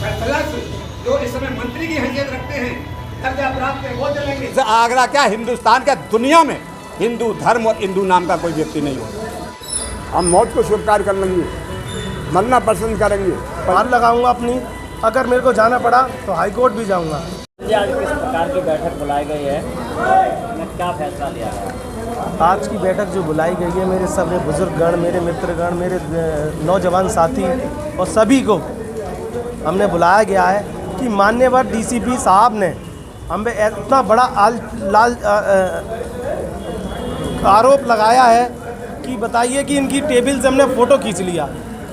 फैसला जो इस समय मंत्री की हैसियत रखते हैं दर्जा प्राप्त है वो चलेंगे। आगरा क्या हिंदुस्तान क्या दुनिया में हिंदू धर्म और हिंदू नाम का कोई व्यक्ति नहीं होता। हम मौत को स्वीकार कर लेंगे, मरना पसंद करेंगे, पार लगाऊंगा अपनी। अगर मेरे को जाना पड़ा तो हाई कोर्ट भी जाऊंगा। आज किस प्रकार की बैठक बुलाई गई है, क्या फैसला लिया गया? आज की बैठक जो बुलाई गई है, मेरे सभी बुजुर्गगण, मेरे मित्रगण, मेरे नौजवान साथी और सभी को हमने बुलाया गया है कि मान्यवर डीसीपी साहब ने हम पे इतना बड़ा आरोप लगाया है कि बताइए कि इनकी टेबल से हमने फ़ोटो खींच लिया।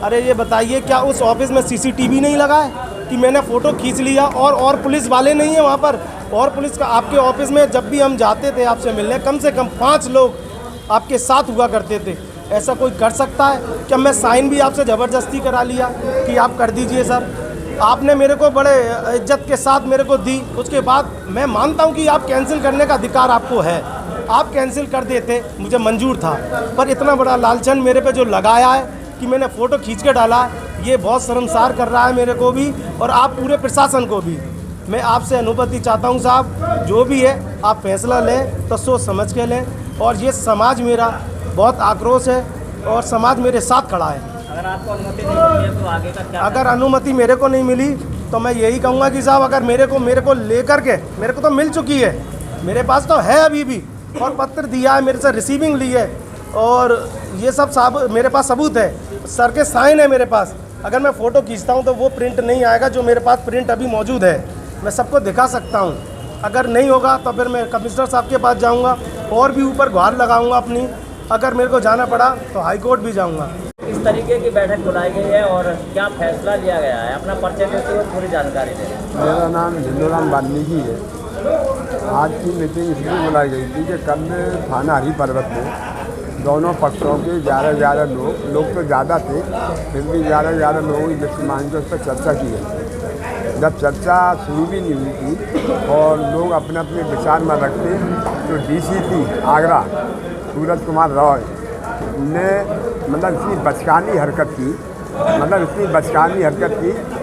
अरे ये बताइए क्या उस ऑफिस में सीसीटीवी नहीं लगा है कि मैंने फ़ोटो खींच लिया? और पुलिस वाले नहीं है वहाँ पर? और पुलिस का आपके ऑफिस में जब भी हम जाते थे आपसे मिलने, कम से कम 5 लोग आपके साथ हुआ करते थे। ऐसा कोई कर सकता है? क्या मैं साइन भी आपसे ज़बरदस्ती करा लिया कि आप कर दीजिए सर? आपने मेरे को बड़े इज्जत के साथ मेरे को दी, उसके बाद मैं मानता हूँ कि आप कैंसिल करने का अधिकार आपको है, आप कैंसिल कर देते, मुझे मंजूर था। पर इतना बड़ा लालचन मेरे पे जो लगाया है कि मैंने फ़ोटो खींच के डाला, ये बहुत शर्मसार कर रहा है मेरे को भी और आप पूरे प्रशासन को भी। मैं आपसे अनुमति चाहता हूँ साहब, जो भी है आप फैसला लें तो सोच समझ के लें। और ये समाज मेरा बहुत आक्रोश है और समाज मेरे साथ खड़ा है। अगर आपको अनुमति नहीं मिली है तो आगे का क्या? अगर अनुमति मेरे को नहीं मिली तो मैं यही कहूँगा कि साहब अगर मेरे को लेकर के, मेरे को तो मिल चुकी है, मेरे पास तो है अभी भी, और पत्र दिया है, मेरे से रिसीविंग ली है और ये सब साहब मेरे पास सबूत है, सर के साइन है मेरे पास। अगर मैं फ़ोटो खींचता हूँ तो वो प्रिंट नहीं आएगा, जो मेरे पास प्रिंट अभी मौजूद है मैं सबको दिखा सकता हूँ। अगर नहीं होगा तो फिर मैं कमिश्नर साहब के पास जाऊँगा और भी ऊपर गुहार लगाऊँगा अपनी। अगर मेरे को जाना पड़ा तो हाई कोर्ट भी जाऊँगा। इस तरीके की बैठक बुलाई गई है और क्या फैसला लिया गया है, अपना परिचय देते हुए पूरी जानकारी दें। मेरा नाम हिंदूराम वाल्मीकि है। आज की मीटिंग इसलिए बुलाई गई थी कि कल थाना हरी पर्वत में दोनों पक्षों के 11 लोग तो ज़्यादा थे, फिर भी 11 लोगों की लिस्ट मांग के उस पर चर्चा की है। जब चर्चा शुरू भी नहीं हुई थी और लोग अपने अपने विचार में रखते, तो डीसीपी आगरा सूरज कुमार रॉय ने मतलब इतनी बचकानी हरकत की,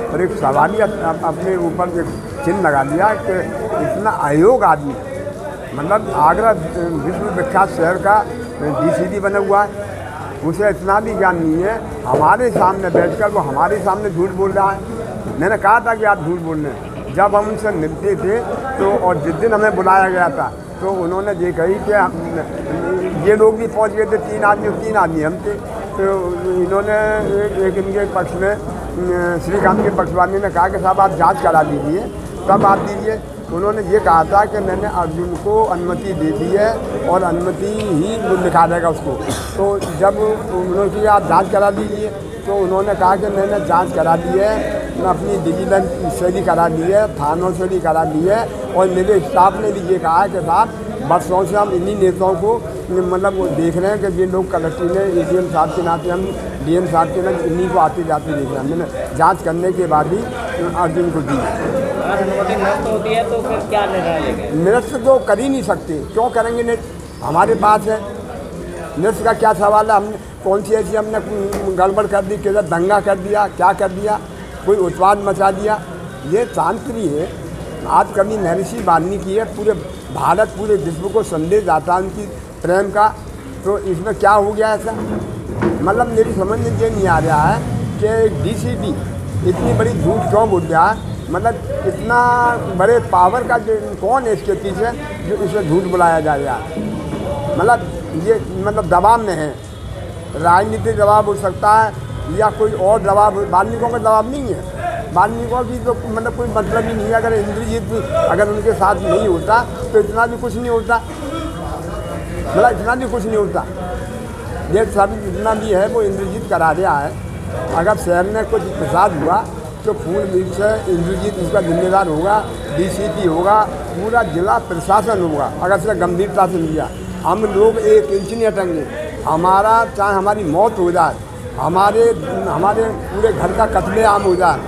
और एक सवालियत अपने ऊपर एक चिन्ह लगा लिया कि इतना अयोग्य आदमी, मतलब आगरा विश्व विख्यात शहर का डीसीपी बना हुआ है, उसे इतना भी ज्ञान नहीं है। हमारे सामने बैठकर वो हमारे सामने झूठ बोल रहा है। मैंने कहा था कि आप झूठ बोल रहे हैं। जब हम उनसे मिलते थे तो और जिस दिन हमें बुलाया गया था तो उन्होंने ये कही कि ये लोग भी पहुंच गए थे, 3 आदमी हम थे। तो इन्होंने एक इनके पक्ष में श्रीकांत के पक्षवादी ने कहा कि साहब आप जांच करा लीजिए, तब आप दीजिए। उन्होंने ये कहा था कि मैंने अर्जुन को अनुमति दे दी है और अनुमति ही लिखा देगा उसको। तो जब उन्होंने कहा आप जांच करा लीजिए, तो उन्होंने कहा कि मैंने जांच करा ली है, मैं अपनी विजिलेंस से भी करा ली है, थानों से भी करा ली है, और मेरे स्टाफ ने भी ये कहा है कि साहब बरसों से हम इन्हीं नेताओं को मतलब वो देख रहे हैं कि ये लोग कलेक्टर ने एडीएम साहब के नाते, हम डीएम साहब के नाते इन्हीं को आते जाते देख रहे हैं। मैंने जांच करने के बाद ही अर्जुन को दी। अगर अनुमति निरस्त होती है तो फिर क्या निर्णय लेंगे? निरस्त तो कर ही नहीं सकते, क्यों करेंगे निरस्त? हमारे पास है, निरस्त का क्या सवाल है? हमने कौन सी ऐसी हमने गड़बड़ कर दी, किधर दंगा कर दिया, क्या कर दिया, कोई उत्पाद मचा दिया? ये शांति है। आज कभी महर्षि वाल्मीकि है, पूरे भारत पूरे विश्व को संदेश आता है उनकी प्रेम का, तो इसमें क्या हो गया ऐसा? मतलब मेरी समझ में ये नहीं आ रहा है कि डीसीपी इतनी बड़ी झूठ क्यों बोल रहा है? मतलब इतना बड़े पावर का जो कौन है इसके पीछे जो इसे झूठ बुलाया जा रहा है? मतलब ये मतलब दबाव में है, राजनीतिक दबाव हो सकता है या कोई और दबाव। वाल्मीकियों का दबाव नहीं है, वाल्मीकियों की तो मतलब कोई मतलब ही नहीं है। अगर इंद्रजीत अगर उनके साथ नहीं होता तो इतना भी कुछ नहीं होता, मतलब इतना भी कुछ नहीं होता। ये सब जितना भी है वो इंद्रजीत करा रहा है। अगर शहर में कुछ फसाद हुआ तो फूल मिल से इंद्रजीत उसका जिम्मेदार होगा, डीसीपी होगा, पूरा जिला प्रशासन होगा अगर से गंभीरता से लिया। हम लोग 1 इंच नहीं हटेंगे, हमारा चाहे हमारी मौत हो जाए, हमारे पूरे घर का कत्लेआम हो जाए,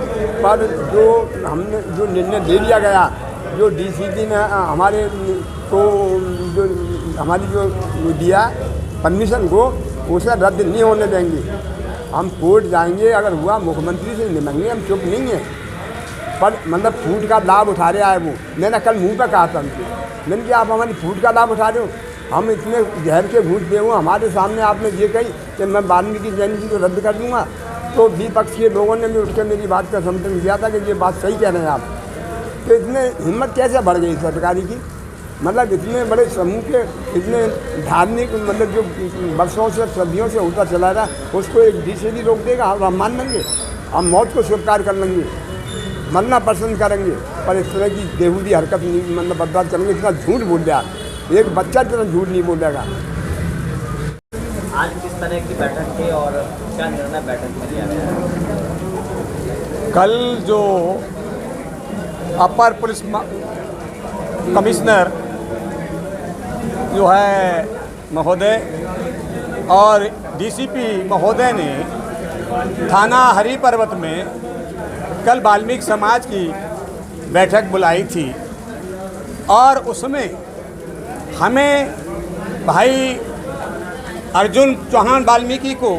पर जो हमने जो निर्णय ले लिया गया, जो डीसीपी ने हमारे को जो हमारी जो दिया परमिशन को, उसे रद्द नहीं होने देंगे। हम कोर्ट जाएंगे, अगर हुआ मुख्यमंत्री से निकलेंगे, हम चुप नहीं हैं। पर मतलब फूट का लाभ उठा रहे हैं वो। मैंने कल मुंह पे कहा था उनसे, मैंने कहा आप हमारी फूट का लाभ उठा रहे हो, हम इतने जहर के घूट दे हुए हमारे सामने आपने ये कही कि मैं वाल्मीकि जयंती को रद्द कर दूंगा। तो विपक्ष के लोगों ने भी उठकर मेरी बात का समर्थन किया था कि ये बात सही कह रहे हैं आप। तो इतने हिम्मत कैसे बढ़ गई सरकारी की, मतलब इतने बड़े समूह के इतने धार्मिक मतलब जो वर्षों से सदियों से होता चला रहा उसको एक डीसीडी रोक देगा। हम मान लेंगे, हम मौत को स्वीकार कर लेंगे, मरना पसंद करेंगे, पर इस तरह की बेहूदी हरकत नहीं मतलब बर्दाश्त करेंगे। इतना झूठ बोल रहा, एक बच्चा इतना झूठ नहीं बोलेगा। आज किस तरह की बैठक थी और क्या निर्णय बैठक में लिया गया? कल जो अपर पुलिस कमिश्नर जो है महोदय और डीसीपी महोदय ने थाना हरि पर्वत में कल वाल्मीकि समाज की बैठक बुलाई थी और उसमें हमें भाई अर्जुन चौहान वाल्मीकि को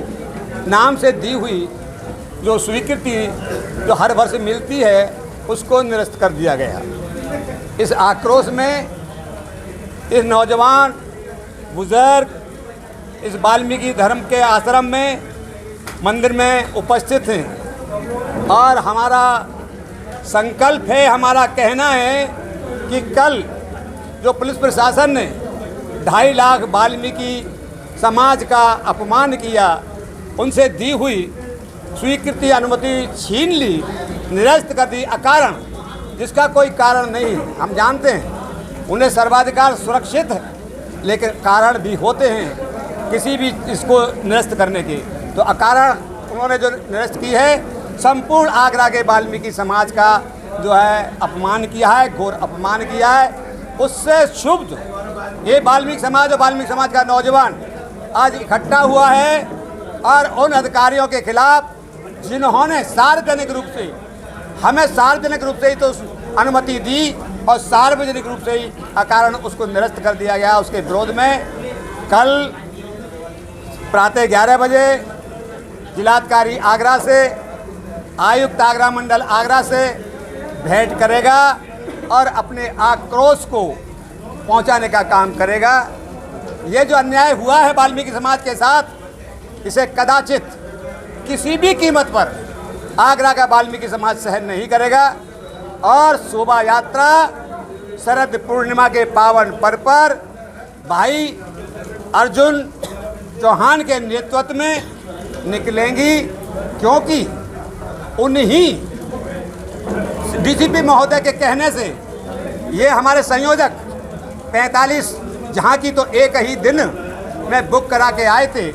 नाम से दी हुई जो स्वीकृति जो हर वर्ष मिलती है उसको निरस्त कर दिया गया। इस आक्रोश में इस नौजवान बुजुर्ग इस वाल्मीकि धर्म के आश्रम में मंदिर में उपस्थित हैं और हमारा संकल्प है, हमारा कहना है कि कल जो पुलिस प्रशासन ने 2.5 लाख वाल्मीकि समाज का अपमान किया, उनसे दी हुई स्वीकृति अनुमति छीन ली, निरस्त कर दी अकारण, जिसका कोई कारण नहीं है। हम जानते हैं उन्हें सर्वाधिकार सुरक्षित है, लेकिन कारण भी होते हैं किसी भी इसको निरस्त करने के। तो अकारण उन्होंने जो निरस्त की है, संपूर्ण आगरा के वाल्मीकि समाज का जो है अपमान किया है, घोर अपमान किया है। उससे क्षुब्ध ये वाल्मीकि समाज और वाल्मीकि समाज का नौजवान आज इकट्ठा हुआ है और उन अधिकारियों के खिलाफ जिन्होंने सार्वजनिक रूप से हमें सार्वजनिक रूप से ही तो अनुमति दी और सार्वजनिक रूप से ही अकारण उसको निरस्त कर दिया गया। उसके विरोध में कल प्रातः 11 बजे जिलाधिकारी आगरा से आयुक्त आगरा मंडल आगरा से भेंट करेगा और अपने आक्रोश को पहुंचाने का काम करेगा। ये जो अन्याय हुआ है वाल्मीकि समाज के साथ, इसे कदाचित किसी भी कीमत पर आगरा का वाल्मीकि समाज सहन नहीं करेगा और शोभा यात्रा शरद पूर्णिमा के पावन पर्व पर भाई अर्जुन चौहान के नेतृत्व में निकलेंगी, क्योंकि उन्हीं डीसीपी महोदय के कहने से ये हमारे संयोजक 45 जहाँ की तो एक ही दिन में बुक करा के आए थे,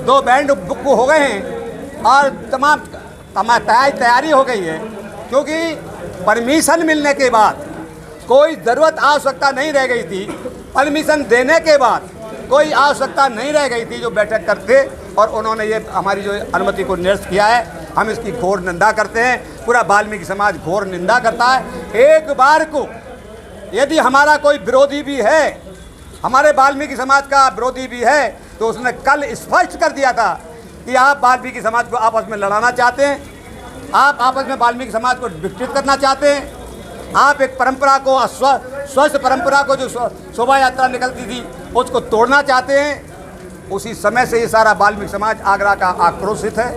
2 बैंड बुक हो गए हैं और तमाम तैयारी हो गई है, क्योंकि परमिशन मिलने के बाद कोई ज़रूरत आवश्यकता नहीं रह गई थी, परमिशन देने के बाद कोई आवश्यकता नहीं रह गई थी जो बैठक करते, और उन्होंने ये हमारी जो अनुमति को निरस्त किया है। हम इसकी घोर निंदा करते हैं, पूरा वाल्मीकि समाज घोर निंदा करता है। एक बार को यदि हमारा कोई विरोधी भी है, हमारे वाल्मीकि समाज का विरोधी भी है, तो उसने कल स्पष्ट कर दिया था कि आप वाल्मीकि समाज को आपस में लड़ाना चाहते हैं, आप आपस में वाल्मीकि समाज को विकसित करना चाहते हैं, आप एक परंपरा को स्वस्थ परंपरा को जो शोभा यात्रा निकलती थी उसको तोड़ना चाहते हैं। उसी समय से ये सारा वाल्मीकि समाज आगरा का आक्रोशित है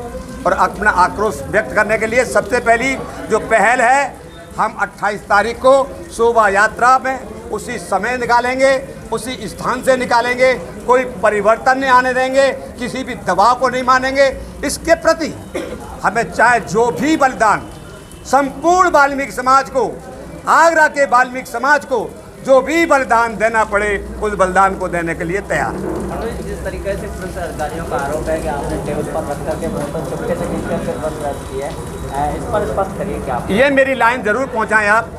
और अपना आक्रोश व्यक्त करने के लिए सबसे पहली जो पहल है, हम 28 तारीख को शोभा यात्रा में उसी समय निकालेंगे, उसी स्थान से निकालेंगे, कोई परिवर्तन नहीं आने देंगे, किसी भी दबाव को नहीं मानेंगे। इसके प्रति हमें चाहे जो भी बलिदान संपूर्ण वाल्मीकि समाज को, आगरा के वाल्मीकि समाज को जो भी बलिदान देना पड़े, उस बलिदान को देने के लिए तैयार है। जिस तरीके से पुलिस अधिकारियों का आरोप है कि आपने टेबल पर रख करके फोटो चुपके से खींचकर फिर बस रद्द की है, इस पर स्पष्ट करिए क्या? ये मेरी लाइन ज़रूर पहुंचाएं आप,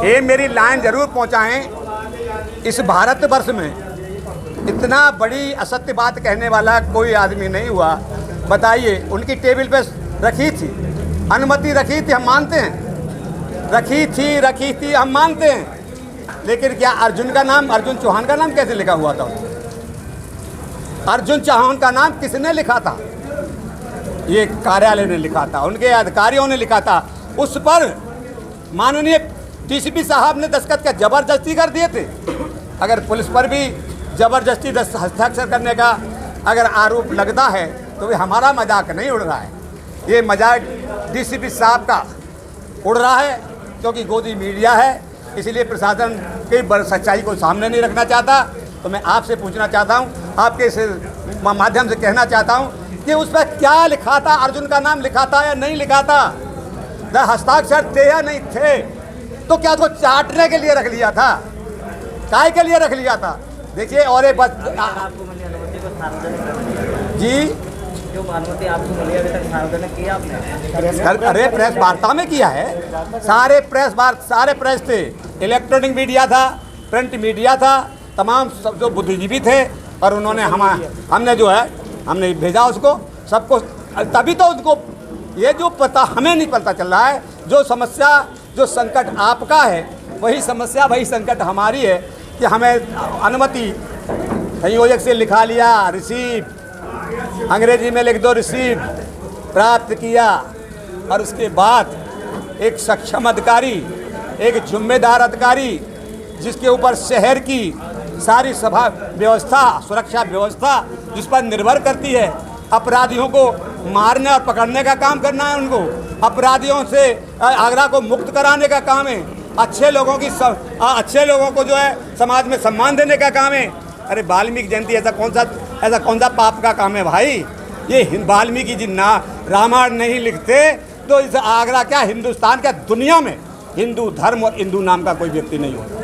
ये मेरी लाइन ज़रूर पहुंचाएं। इस भारतवर्ष में इतना बड़ी असत्य बात कहने वाला कोई आदमी नहीं हुआ। बताइए, उनकी टेबल पे रखी थी, अनुमति रखी थी, हम मानते हैं, रखी थी हम मानते हैं, लेकिन क्या अर्जुन का नाम, अर्जुन चौहान का नाम कैसे लिखा हुआ था? अर्जुन चौहान का नाम किसने लिखा था? ये कार्यालय ने लिखा था, उनके अधिकारियों ने लिखा था। उस पर माननीय डीसीपी साहब ने दस्तखत क्या ज़बरदस्ती कर दिए थे। अगर पुलिस पर भी ज़बरदस्ती हस्ताक्षर करने का अगर आरोप लगता है तो वे हमारा मजाक नहीं उड़ रहा है, ये मजाक डीसीपी साहब का उड़ रहा है, क्योंकि गोदी मीडिया है, इसलिए प्रशासन कई बड़ी सच्चाई को सामने नहीं रखना चाहता। तो मैं आपसे पूछना चाहता हूँ, आपके इस माध्यम से कहना चाहता हूँ कि उस पर क्या लिखा था, अर्जुन का नाम लिखा था या नहीं लिखा था, हस्ताक्षर थे या नहीं थे, तो क्या उसको चाटने के लिए रख लिया था, काय के लिए रख लिया था। देखिए और एक बात आपको मिली अनुमति को सार्वजनिक जी, जो अनुमति आपको मिली अभी तक सार्वजनिक किया आपने? अरे प्रेस वार्ता में किया है, सारे प्रेस थे, इलेक्ट्रॉनिक मीडिया था, प्रिंट मीडिया था, तमाम सब जो बुद्धिजीवी थे, और उन्होंने हमने जो है हमने भेजा उसको सबको, तभी तो उनको ये जो पता हमें नहीं पता चल रहा है, जो समस्या जो संकट आपका है वही समस्या वही संकट हमारी है कि हमें अनुमति संयोजक से लिखा लिया, रिसीव अंग्रेजी में लिख दो, रिसीव प्राप्त किया, और उसके बाद एक सक्षम अधिकारी, एक जिम्मेदार अधिकारी जिसके ऊपर शहर की सारी सभा व्यवस्था, सुरक्षा व्यवस्था जिस पर निर्भर करती है, अपराधियों को मारने और पकड़ने का काम करना है, उनको अपराधियों से आगरा को मुक्त कराने का काम है, अच्छे लोगों को जो है समाज में सम्मान देने का काम है। अरे वाल्मीकि जयंती ऐसा कौन सा पाप का काम है भाई, ये वाल्मीकि जी ना रामायण नहीं लिखते तो इस आगरा क्या हिंदुस्तान क्या दुनिया में हिंदू धर्म और हिंदू नाम का कोई व्यक्ति नहीं होता।